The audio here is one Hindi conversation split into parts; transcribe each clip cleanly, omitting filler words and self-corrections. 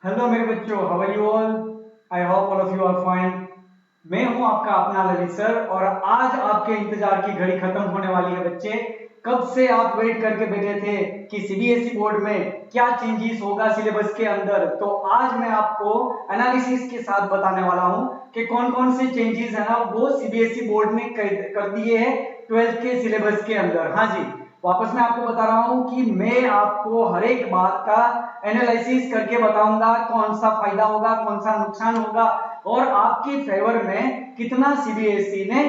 हेलो मेरे बच्चों, how are you all? I hope all of you are fine. मैं हूं आपका अपना ललित सर और आज आपके इंतजार की घड़ी खत्म होने वाली है बच्चे। कब से आप वेट करके बैठे थे कि सीबीएसई बोर्ड में क्या चेंजेस होगा सिलेबस के अंदर। तो आज मैं आपको एनालिसिस के साथ बताने वाला हूं कि कौन कौन से चेंजेस है ना वो सीबीएसई बोर्ड ने कर दिए हैं 12th के सिलेबस के अंदर। हाँ जी, वापस मैं आपको बता रहा हूं कि मैं आपको हर एक बात का एनालिसिस करके बताऊंगा, कौन सा फायदा होगा, कौन सा नुकसान होगा और आपके फेवर में कितना सीबीएसई ने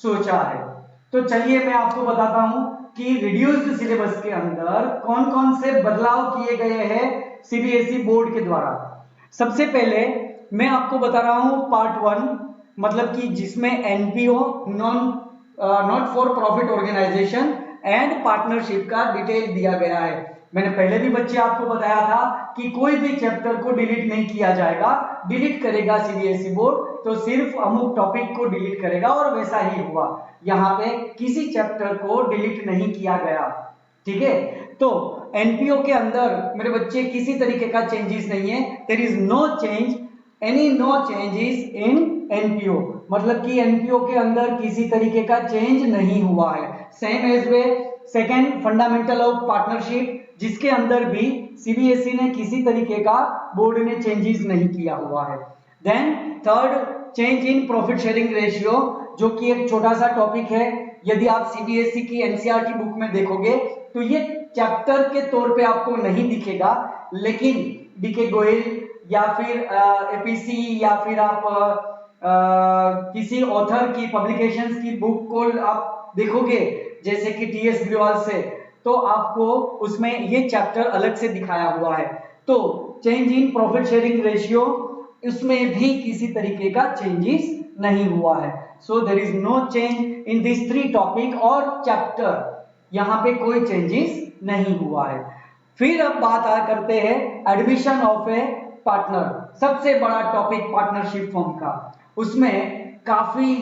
सोचा है। तो चलिए मैं आपको बताता हूं कि रिड्यूस्ड सिलेबस के अंदर कौन कौन से बदलाव किए गए हैं सीबीएसई बोर्ड के द्वारा। सबसे पहले मैं आपको बता रहा हूं पार्ट 1, मतलब कि जिसमें NPO not for profit organisation and partnership का डिटेल दिया गया है। मैंने पहले भी बच्चे आपको बताया था कि कोई भी चैप्टर को डिलीट नहीं किया जाएगा। डिलीट करेगा सीबीएसई बोर्ड तो सिर्फ अमुक टॉपिक को डिलीट करेगा और वैसा ही हुआ। यहाँ पे किसी चैप्टर को डिलीट नहीं किया गया। ठीक है, तो एनपीओ के अंदर मेरे बच्चे किसी तरीके का चेंजेस नहीं है। There is no change, no changes in NPO, मतलब कि एनपीओ के अंदर किसी तरीके का चेंज नहीं हुआ है। Same as we second fundamental of partnership, जिसके अंदर भी सीबीएसई ने किसी तरीके का बोर्ड ने चेंजेस नहीं किया हुआ है। Then third, change in profit sharing ratio, जो कि एक छोटा सा टॉपिक है। यदि आप सीबीएसई की एनसीईआरटी बुक में देखोगे तो ये चैप्टर के तौर पे आपको नहीं दिखेगा, लेकिन डीके गोयल या फिर एपीसी या फिर आप किसी ऑथर की पब्लिकेशंस की बुक को आप देखोगे जैसे कि टीएस ग्रिवाल से, तो आपको उसमें ये चैप्टर अलग से दिखाया हुआ है। तो change in profit sharing ratio, उसमें भी किसी तरीके का चेंजेस नहीं हुआ है। So there is no change in this three topic और चैप्टर, यहाँ पे कोई चेंजेस नहीं हुआ है। फिर अब बात करते हैं एडमिशन ऑफ ए पार्टनर, सबसे बड़ा टॉपिक पार्टनरशिप फॉर्म का। उसमें काफी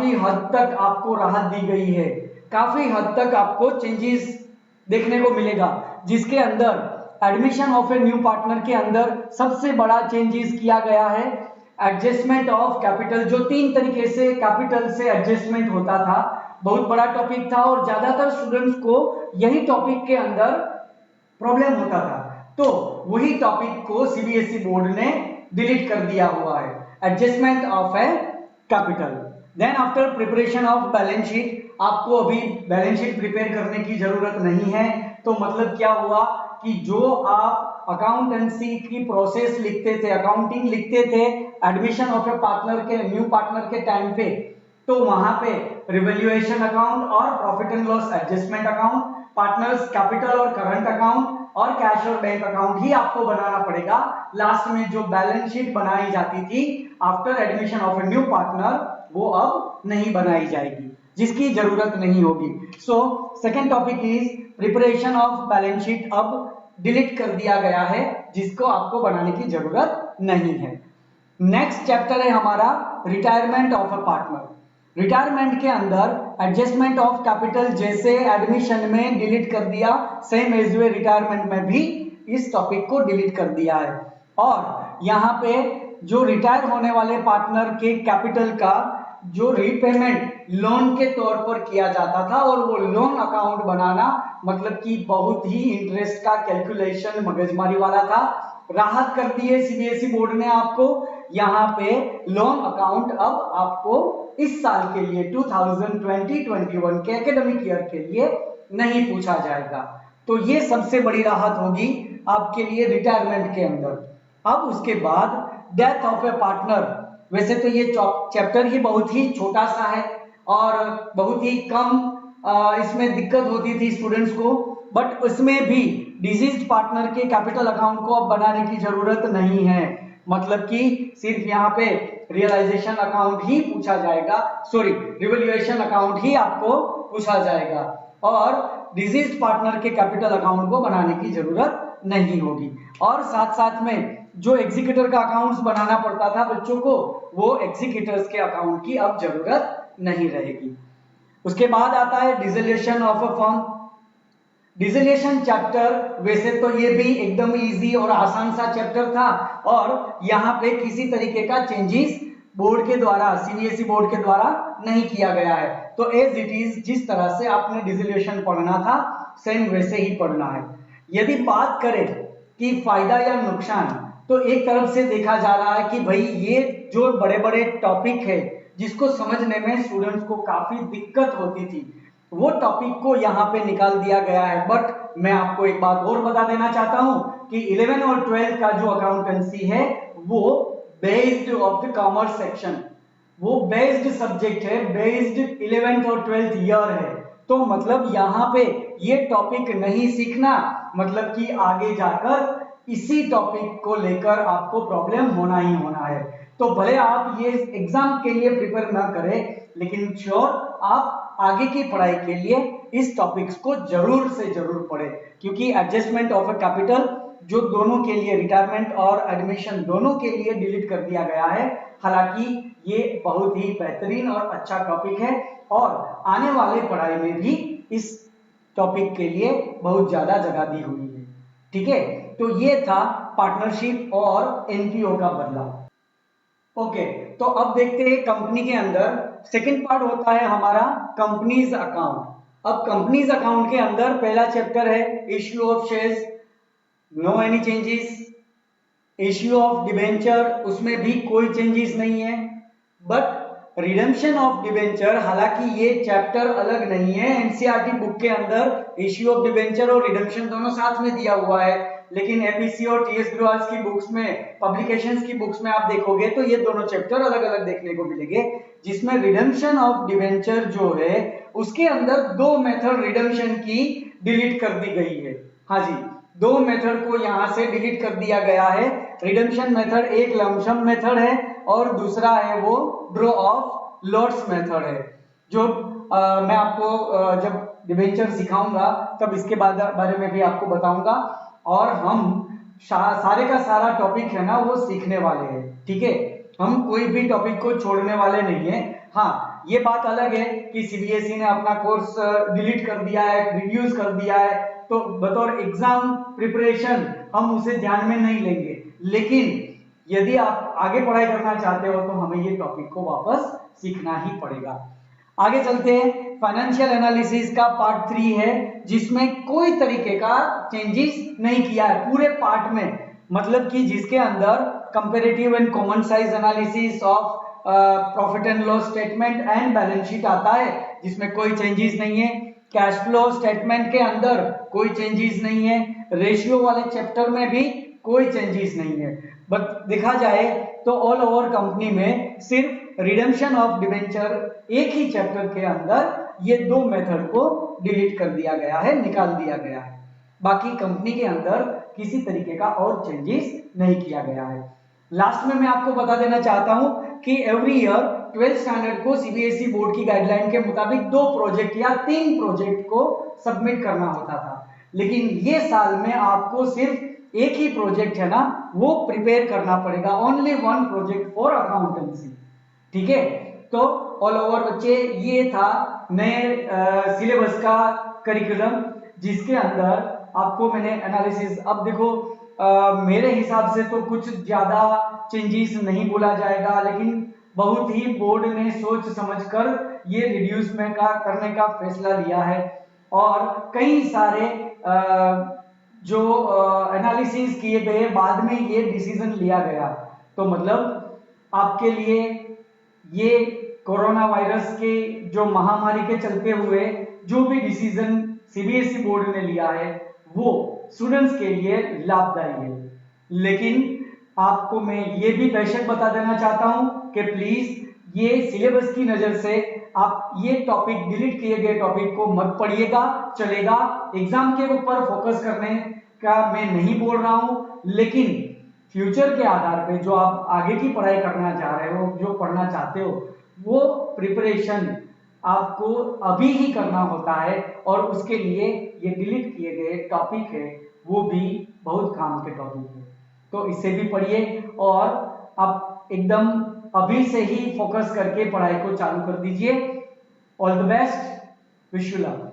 हद तक आपको राहत दी गई है, काफी हद तक आपको चेंजेस देखने को मिलेगा, जिसके अंदर admission of a new partner के अंदर सबसे बड़ा चेंजेस किया गया है एडजस्टमेंट ऑफ कैपिटल। जो 3 तरीके से कैपिटल से एडजस्टमेंट होता था, बहुत बड़ा टॉपिक था और ज्यादातर स्टूडेंट्स को यही टॉपिक के अंदर प्रॉब्लम होता था। तो वही टॉपिक को सीबीएसई बोर्ड ने डिलीट कर दिया हुआ है, adjustment of a capital. Then after preparation of balance sheet, आपको अभी बैलेंस शीट प्रिपेयर करने की जरूरत नहीं है। तो मतलब क्या हुआ कि जो आप अकाउंटेंसी की प्रोसेस लिखते थे, अकाउंटिंग लिखते थे एडमिशन ऑफ ए पार्टनर के न्यू पार्टनर के टाइम पे, तो वहां पे रिवैल्यूएशन अकाउंट और profit and loss adjustment account, partners capital और करंट अकाउंट और कैश और बैंक अकाउंट ही आपको बनाना पड़ेगा। लास्ट में जो बैलेंस शीट बनाई जाती थी after admission of a new partner, वो अब नहीं बनाई जाएगी, जिसकी जरूरत नहीं होगी। So second topic is preparation of balance sheet, अब डिलीट कर दिया गया है, जिसको आपको बनाने की जरूरत नहीं है। नेक्स्ट चैप्टर है हमारा retirement of a partner. Retirement के अंदर एडजस्टमेंट ऑफ कैपिटल जैसे एडमिशन में डिलीट कर दिया, सेम एज वे रिटायरमेंट में भी इस टॉपिक को डिलीट कर दिया है। और यहाँ पे जो रिटायर होने वाले पार्टनर के कैपिटल का जो रीपेमेंट लोन के तौर पर किया जाता था और वो लोन अकाउंट बनाना मतलब कि बहुत ही इंटरेस्ट का कैलकुलेशन मगजमारी वाला था, राहत कर दी है सीबीएसई बोर्ड ने आपको। यहाँ पे लोन अकाउंट अब आपको इस साल के लिए 2020-21 के एकेडमिक ईयर के लिए नहीं पूछा जाएगा। तो ये सबसे बड़ी राहत होगी आपके लिए रिटायरमेंट के अंदर। अब उसके बाद डेथ ऑफ ए पार्टनर, वैसे तो ये चैप्टर ही बहुत ही छोटा सा है और बहुत ही कम इसमें दिक्कत होती थी स्टूडेंट्स को, बट उसमें भी डिजीज्ड पार्टनर के कैपिटल अकाउंट को अब बनाने की जरूरत नहीं है। मतलब कि सिर्फ यहाँ पे रियलाइजेशन अकाउंट ही पूछा जाएगा, सॉरी रिवैल्यूएशन अकाउंट ही आपको पूछा जाएगा और डिजीज्ड पार्टनर के कैपिटल अकाउंट को बनाने की जरूरत नहीं होगी। और साथ साथ में जो एग्जीक्यूटर का अकाउंट्स बनाना पड़ता था बच्चों को, वो एग्जीक्यूटर्स के अकाउंट की अब जरूरत नहीं रहेगी। उसके बाद आता है dissolution of a firm. Dissolution chapter वैसे तो ये भी एकदम इजी और आसान सा चैप्टर था, और यहाँ पे किसी तरीके का चेंजेस बोर्ड के द्वारा, सीबीएसई बोर्ड के द्वारा नहीं किया गया है। तो एज इट इज जिस तरह से आपने डिसोलिएशन पढ़ना था सेम वैसे ही पढ़ना है। यदि बात करें कि फायदा या नुकसान, तो एक तरफ से देखा जा रहा है कि भाई ये जो बड़े बड़े टॉपिक है जिसको समझने में स्टूडेंट्स को काफी दिक्कत होती थी, वो टॉपिक को यहाँ पे निकाल दिया गया है। बट मैं आपको एक बात और बता देना चाहता हूँ कि 11 और 12 का जो अकाउंटेंसी है वो based of the commerce section, वो बेस्ड सब्जेक्ट है, बेस्ड 11th और 12th ईयर है। तो मतलब यहाँ पे ये टॉपिक नहीं सीखना मतलब कि आगे जाकर इसी टॉपिक को लेकर आपको प्रॉब्लम होना ही होना है। तो भले आप ये एग्जाम के लिए प्रिपेयर ना करें, लेकिन श्योर आप आगे की पढ़ाई के लिए इस टॉपिक्स को जरूर से जरूर पढ़ें, क्योंकि एडजस्टमेंट ऑफ अ कैपिटल जो दोनों के लिए, रिटायरमेंट और एडमिशन दोनों के लिए डिलीट कर दिया गया है। हालांकि ये बहुत ही बेहतरीन और अच्छा टॉपिक है और आने वाले पढ़ाई में भी इस टॉपिक के लिए बहुत ज्यादा जगह दी हुई है। ठीक है, तो ये था पार्टनरशिप और एनपीओ का बदलाव। ओके, तो अब देखते हैं कंपनी के अंदर सेकंड पार्ट होता है हमारा कंपनीज अकाउंट। अब कंपनीज अकाउंट के अंदर पहला चैप्टर है issue of shares, no any changes. Issue of debenture, उसमें भी कोई चेंजेस नहीं है। बट रिडेम्पशन ऑफ डिबेंचर, हालांकि ये चैप्टर अलग नहीं है, एनसीईआरटी बुक के अंदर इश्यू ऑफ डिबेंचर और रिडेम्पशन दोनों साथ में दिया हुआ है, लेकिन एपीसी और टीएस ग्रोवर्स की बुक्स में, पब्लिकेशंस की बुक्स में आप देखोगे तो ये दोनों चैप्टर अलग अलग देखने को मिलेंगे, जिसमें रिडेम्पशन ऑफ डिबेंचर जो है उसके अंदर दो मेथड रिडेम्पशन की डिलीट कर दी गई है। हाँ जी, दो मेथड को यहां से डिलीट कर दिया गया है। रिडेम्पशन मेथड एक लमसम मेथड है और दूसरा है वो ड्रॉ ऑफ लॉट्स मेथड है, जो मैं आपको जब डिबेंचर सिखाऊंगा तब इसके बारे में भी आपको बताऊंगा। और हम सारे का सारा टॉपिक है ना वो सीखने वाले हैं। ठीक है, हम कोई भी टॉपिक को छोड़ने वाले नहीं है। हाँ, ये बात अलग है कि सीबीएसई ने अपना कोर्स डिलीट कर दिया है, रिड्यूस कर दिया है, तो बतौर एग्जाम प्रिपरेशन हम उसे ध्यान में नहीं लेंगे, लेकिन यदि आप आगे पढ़ाई करना चाहते हो तो हमें ये टॉपिक को वापस सीखना ही पड़ेगा। आगे चलते हैं, फाइनेंशियल एनालिसिस का पार्ट 3 है, जिसमें कोई तरीके का चेंजेस नहीं किया है पूरे पार्ट में। मतलब कि जिसके अंदर comparative and common size analysis of profit and loss statement and balance sheet आता है, जिसमें कोई चेंजेस नहीं है। कैश फ्लो स्टेटमेंट के अंदर कोई चेंजेस नहीं है। रेशियो वाले चैप्टर में भी कोई चेंजेस नहीं है। बट देखा जाए तो ऑल ओवर कंपनी में सिर्फ रिडेम्पशन ऑफ डिबेंचर एक ही चैप्टर के अंदर ये दो मेथड को डिलीट कर दिया गया है, निकाल दिया गया है। बाकी कंपनी के अंदर किसी तरीके का और चेंजेस नहीं किया गया है। लास्ट में मैं आपको बता देना चाहता हूं कि एवरी ईयर 12th स्टैंडर्ड को सीबीएसई बोर्ड की गाइडलाइन के मुताबिक 2 प्रोजेक्ट या 3 प्रोजेक्ट को सबमिट करना होता था, लेकिन ये साल में आपको सिर्फ एक ही प्रोजेक्ट है ना वो प्रिपेयर करना पड़ेगा, ओनली 1 प्रोजेक्ट फॉर अकाउंटेंसी। ठीक है, तो ऑल ओवर बच्चे ये था नए सिलेबस का करिकुलम, जिसके अंदर आपको मैंने एनालिसिस, अब देखो मेरे हिसाब से तो कुछ ज्यादा चेंजेस नहीं बोला जाएगा, लेकिन बहुत ही बोर्ड ने सोच समझकर ये रिड्यूस में का करने का फैसला लिया है और कई सारे जो एनालिसिस किए गए बाद में ये डिसीजन लिया गया। तो मतलब आपके लिए ये कोरोना वायरस के जो महामारी के चलते हुए जो भी डिसीजन सीबीएसई बोर्ड ने लिया है वो स्टूडेंट्स के लिए लाभदायी है, लेकिन आपको मैं ये भी बेशक बता देना चाहता हूं कि प्लीज ये सिलेबस की नजर से आप ये टॉपिक, डिलीट किए गए टॉपिक को मत पढ़िएगा, चलेगा। एग्जाम के ऊपर फोकस करने का मैं नहीं बोल रहा हूं, लेकिन फ्यूचर के आधार पे जो आप आगे की पढ़ाई करना चाह रहे हो, जो पढ़ना चाहते हो, वो प्रिपरेशन आपको अभी ही करना होता है और उसके लिए ये डिलीट किए गए टॉपिक है वो भी बहुत काम के टॉपिक है। तो इसे भी पढ़िए और आप एकदम अभी से ही फोकस करके पढ़ाई को चालू कर दीजिए। All the best, wish you luck.